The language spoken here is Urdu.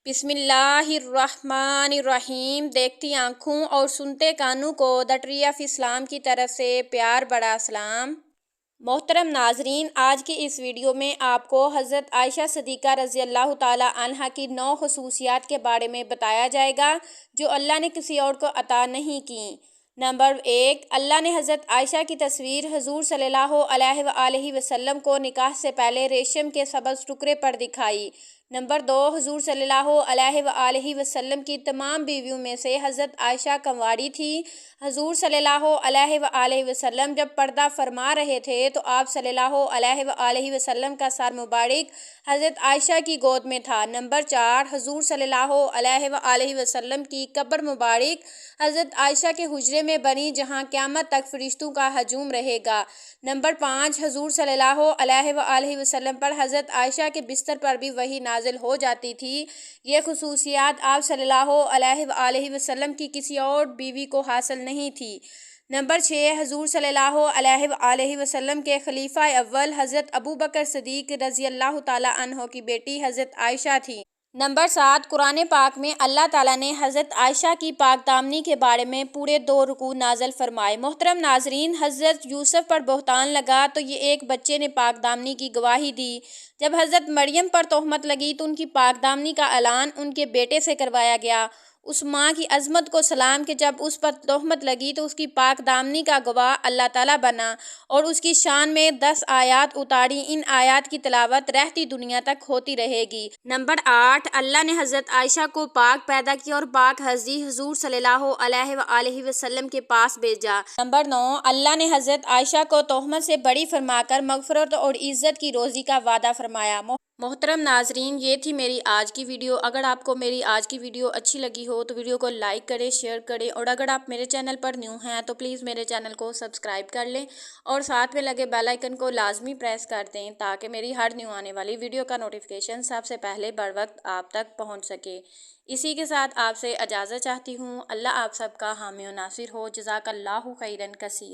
بسم اللہ الرحمن الرحیم۔ دیکھتی آنکھوں اور سنتے کانوں کو دا ٹری آف اسلام کی طرف سے پیار بڑا سلام۔ محترم ناظرین، آج کی اس ویڈیو میں آپ کو حضرت عائشہ صدیقہ رضی اللہ تعالی عنہا کی 9 خصوصیات کے بارے میں بتایا جائے گا جو اللہ نے کسی اور کو عطا نہیں کی۔ نمبر 1، اللہ نے حضرت عائشہ کی تصویر حضور صلی اللہ علیہ وآلہ وسلم کو نکاح سے پہلے ریشم کے سبز ٹکڑے پر دکھائی۔ نمبر 2، حضور صلی اللہ علیہ وآلہ وسلم کی تمام بیویوں میں سے حضرت عائشہ کنواری تھی۔ حضور صلی اللہ علیہ وآلہ وسلم جب پردہ فرما رہے تھے تو آپ صلی اللہ علیہ وآلہ وسلم کا سر مبارک حضرت عائشہ کی گود میں تھا۔ نمبر 4، حضور صلی اللہ علیہ وآلہ وسلم کی قبر مبارک حضرت عائشہ کے حجرے میں بنی جہاں قیامت تک فرشتوں کا ہجوم رہے گا۔ نمبر 5، حضور صلی اللہ علیہ وآلہ وسلم پر حضرت عائشہ کے بستر پر بھی وحی نازل ہو جاتی تھی۔ یہ خصوصیات آپ صلی اللہ علیہ وآلہ وسلم کی کسی اور بیوی کو حاصل نہیں تھی۔ نمبر 6، حضور صلی اللہ علیہ وآلہ وسلم کے خلیفہ اول حضرت ابوبکر صدیق رضی اللہ تعالی عنہ کی بیٹی حضرت عائشہ تھی۔ نمبر 7، قرآن پاک میں اللہ تعالیٰ نے حضرت عائشہ کی پاک دامنی کے بارے میں پورے 2 رکوع نازل فرمائے۔ محترم ناظرین، حضرت یوسف پر بہتان لگا تو یہ ایک بچے نے پاک دامنی کی گواہی دی۔ جب حضرت مریم پر تہمت لگی تو ان کی پاک دامنی کا اعلان ان کے بیٹے سے کروایا گیا۔ اس ماں کی عظمت کو سلام کہ جب اس پر تہمت لگی تو اس کی پاک دامنی کا گواہ اللہ تعالیٰ بنا اور اس کی شان میں 10 آیات اتاری۔ ان آیات کی تلاوت رہتی دنیا تک ہوتی رہے گی۔ نمبر 8، اللہ نے حضرت عائشہ کو پاک پیدا کیا اور پاک ہستی حضور صلی اللہ علیہ وآلہ وسلم کے پاس بھیجا۔ نمبر 9، اللہ نے حضرت عائشہ کو تہمت سے بری فرما کر مغفرت اور عزت کی روزی کا وعدہ فرمایا۔ محترم ناظرین، یہ تھی میری آج کی ویڈیو۔ اگر آپ کو میری آج کی ویڈیو اچھی لگی ہو تو ویڈیو کو لائک کریں، شیئر کریں، اور اگر آپ میرے چینل پر نیو ہیں تو پلیز میرے چینل کو سبسکرائب کر لیں اور ساتھ میں لگے بیل آئیکن کو لازمی پریس کر دیں تاکہ میری ہر نیو آنے والی ویڈیو کا نوٹیفیکیشن سب سے پہلے بر وقت آپ تک پہنچ سکے۔ اسی کے ساتھ آپ سے اجازت چاہتی ہوں۔ اللہ آپ سب کا حامی و ناصر ہو۔ جزاک اللہ خیرا کثیر۔